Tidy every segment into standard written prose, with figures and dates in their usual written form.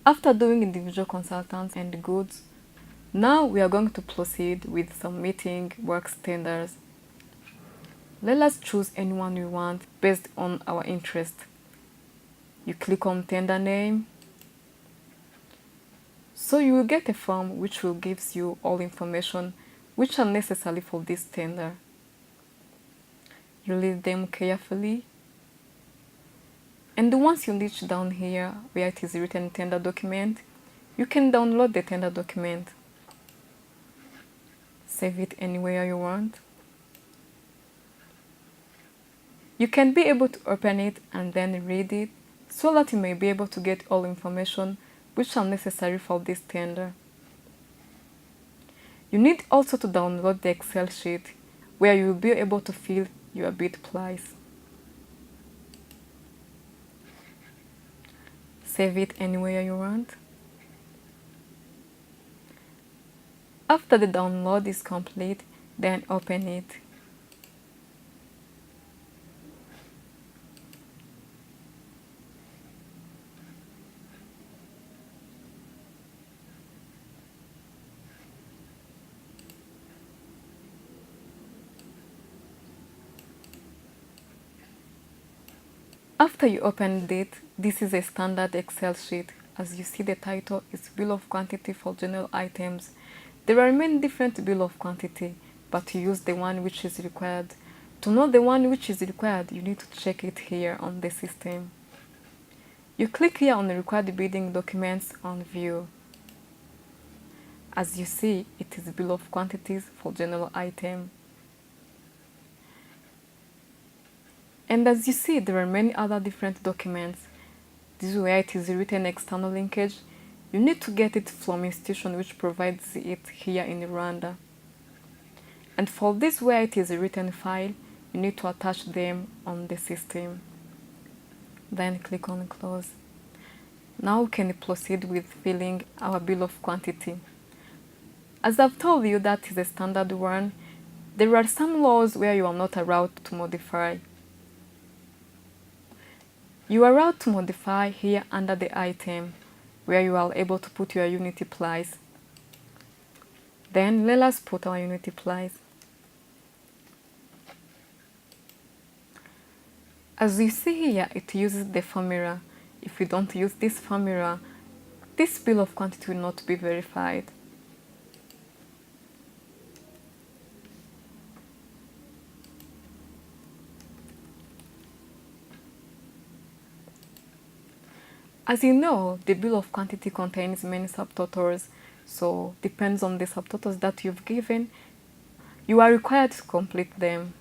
After doing individual consultants and goods, now we are going to proceed with submitting work tenders. Let us choose anyone we want based on our interest. You click on tender name. So you will get a form which will give you all information which are necessary for this tender. You read them carefully. And once you reach down here where it is written tender document, you can download the tender document. Save it anywhere you want. You can be able to open it and then read it so that you may be able to get all information which are necessary for this tender. You need also to download the Excel sheet where you will be able to fill your bid price. Save it anywhere you want. After the download is complete, then open it. After you opened it, this is a standard Excel sheet. As you see, the title is Bill of Quantity for General Items. There are many different bill of quantity, but you use the one which is required. To know the one which is required, you need to check it here on the system. You click here on the required bidding documents on View. As you see, it is Bill of Quantities for General Item. And as you see, there are many other different documents. This is where it is written external linkage. You need to get it from institution which provides it here in Rwanda. And for this where it is written file, you need to attach them on the system. Then click on close. Now we can proceed with filling our bill of quantity. As I've told you, that is a standard one. There are some laws where you are not allowed to modify. You are allowed to modify here under the item, where you are able to put your unity price. Then let us put our unity price. As you see here, it uses the formula. If you don't use this formula, this bill of quantity will not be verified. As you know, the bill of quantity contains many subtotals, so depends on the subtotals that you've given, you are required to complete them.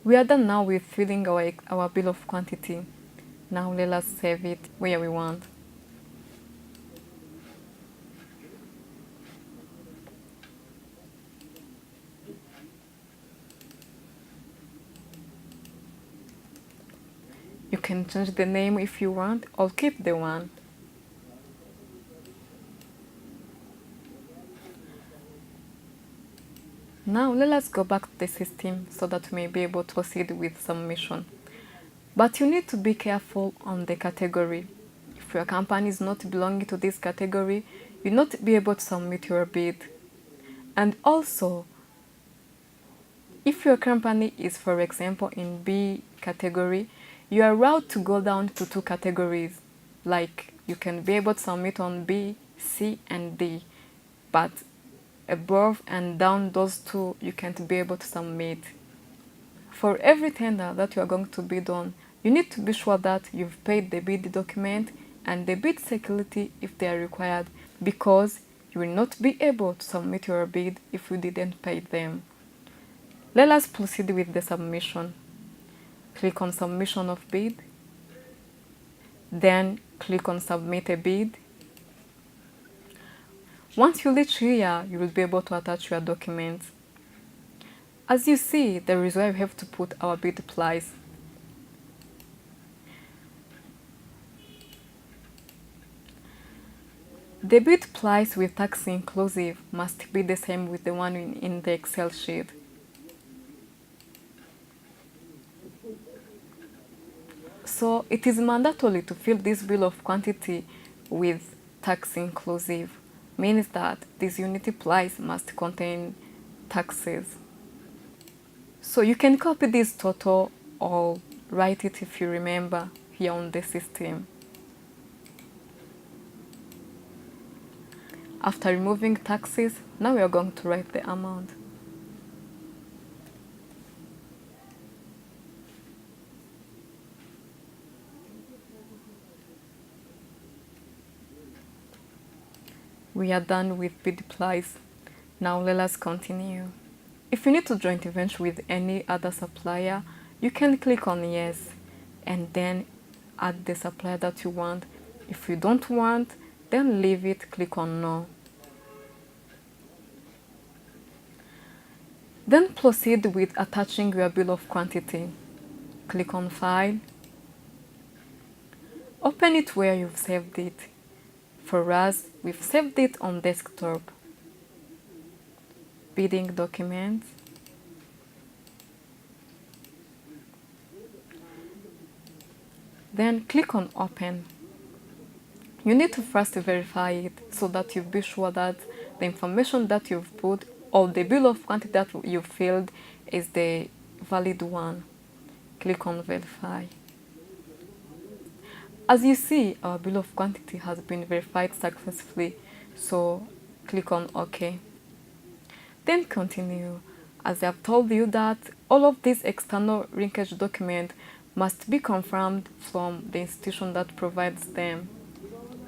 We are done now with filling our bill of quantity. Now let us save it where we want. You can change the name if you want, or keep the one. Now let us go back to the system so that we may be able to proceed with submission. But you need to be careful on the category. If your company is not belonging to this category, you'll not be able to submit your bid. And also, if your company is, for example, in B category, you are allowed to go down to 2 categories. Like, you can be able to submit on B, C, and D. But above and down those 2, you can't be able to submit. For every tender that you are going to bid on, you need to be sure that you've paid the bid document and the bid security if they are required, because you will not be able to submit your bid if you didn't pay them. Let us proceed with the submission. Click on Submission of Bid. Then click on Submit a Bid. Once you reach here, you will be able to attach your documents. As you see, there is where we have to put our bid price. The bid price with tax inclusive must be the same with the one in the Excel sheet. So it is mandatory to fill this bill of quantity with tax inclusive, means that this unity price must contain taxes. So you can copy this total or write it if you remember here on the system. After removing taxes, now we are going to write the amount. We are done with bid price. Now let us continue. If you need to joint venture with any other supplier, you can click on yes and then add the supplier that you want. If you don't want, then leave it, click on no. Then proceed with attaching your bill of quantity. Click on File. Open it where you've saved it. For us, we've saved it on desktop. Bidding documents. Then click on Open. You need to first verify it so that you be sure that the information that you've put or the bill of quantity that you filled is the valid one. Click on Verify. As you see, our bill of quantity has been verified successfully, so click on OK. Then continue. As I have told you that all of these external linkage documents must be confirmed from the institution that provides them.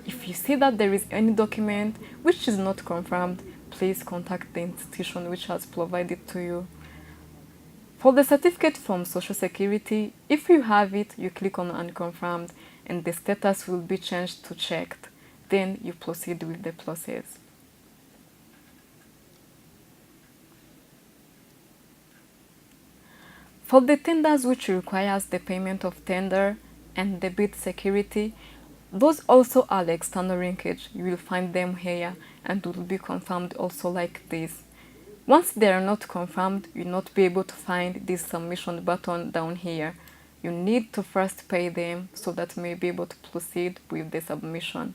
If you see that there is any document which is not confirmed, please contact the institution which has provided to you. For the certificate from Social Security, if you have it, you click on Unconfirmed and the status will be changed to Checked. Then you proceed with the process. For the tenders which requires the payment of tender and the bid security, those also are the external linkage. You will find them here and will be confirmed also like this. Once they are not confirmed, you will not be able to find this submission button down here. You need to first pay them so that you may be able to proceed with the submission.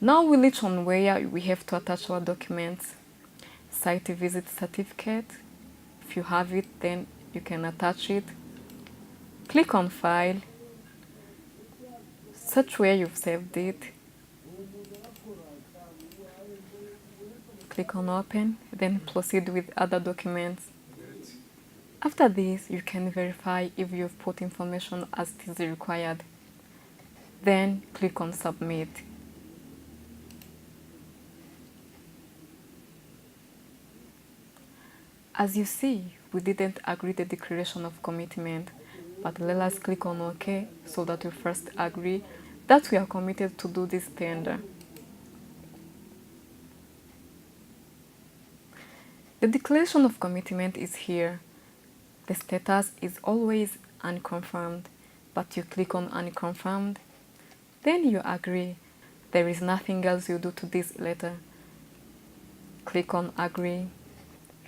Now we reach on where we have to attach our documents. Site visit certificate. If you have it, then you can attach it. Click on File. Search where you've saved it. Click on Open, then proceed with other documents. After this, you can verify if you've put information as it is required. Then click on Submit. As you see, we didn't agree the declaration of commitment, but let us click on OK so that we first agree that we are committed to do this tender. The declaration of commitment is here. The status is always unconfirmed, but you click on Unconfirmed, then you agree. There is nothing else you do to this letter. Click on Agree.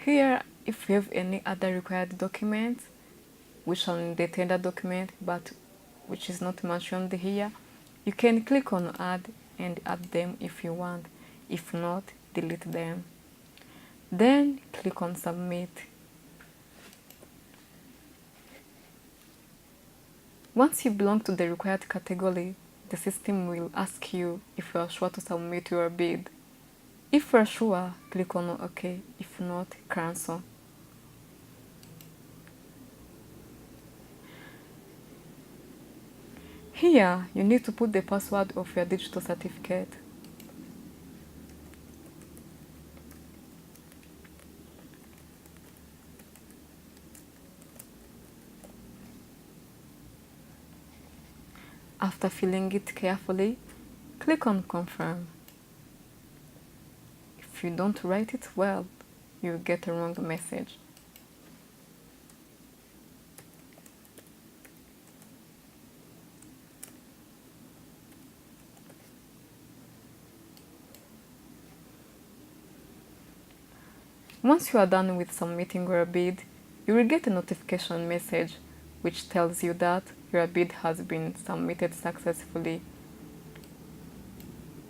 Here, if you have any other required documents, which are in the tender document, but which is not mentioned here, you can click on Add and add them if you want. If not, delete them. Then click on Submit. Once you belong to the required category, the system will ask you if you are sure to submit your bid. If you are sure, click on OK. If not, cancel. Here, you need to put the password of your digital certificate. After filling it carefully, click on Confirm. If you don't write it well, you will get a wrong message. Once you are done with submitting your bid, you will get a notification message which tells you that your bid has been submitted successfully.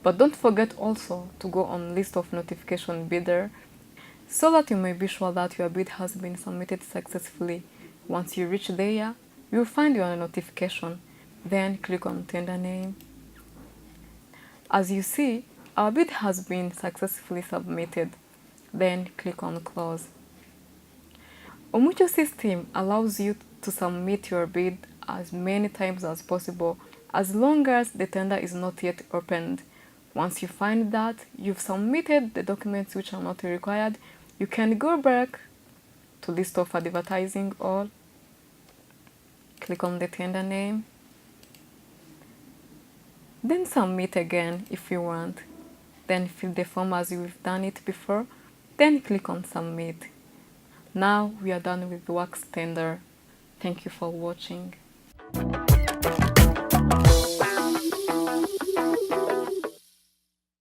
But don't forget also to go on list of notification bidder so that you may be sure that your bid has been submitted successfully. Once you reach there, you will find your notification. Then click on tender name. As you see, our bid has been successfully submitted. Then click on close. Omucho system allows you to submit your bid as many times as possible as long as the tender is not yet opened. Once you find that you've submitted the documents which are not required, you can go back to list of advertising all, click on the tender name, then submit again if you want. Then fill the form as you've done it before, then click on submit. Now we are done with the works tender. Thank you for watching.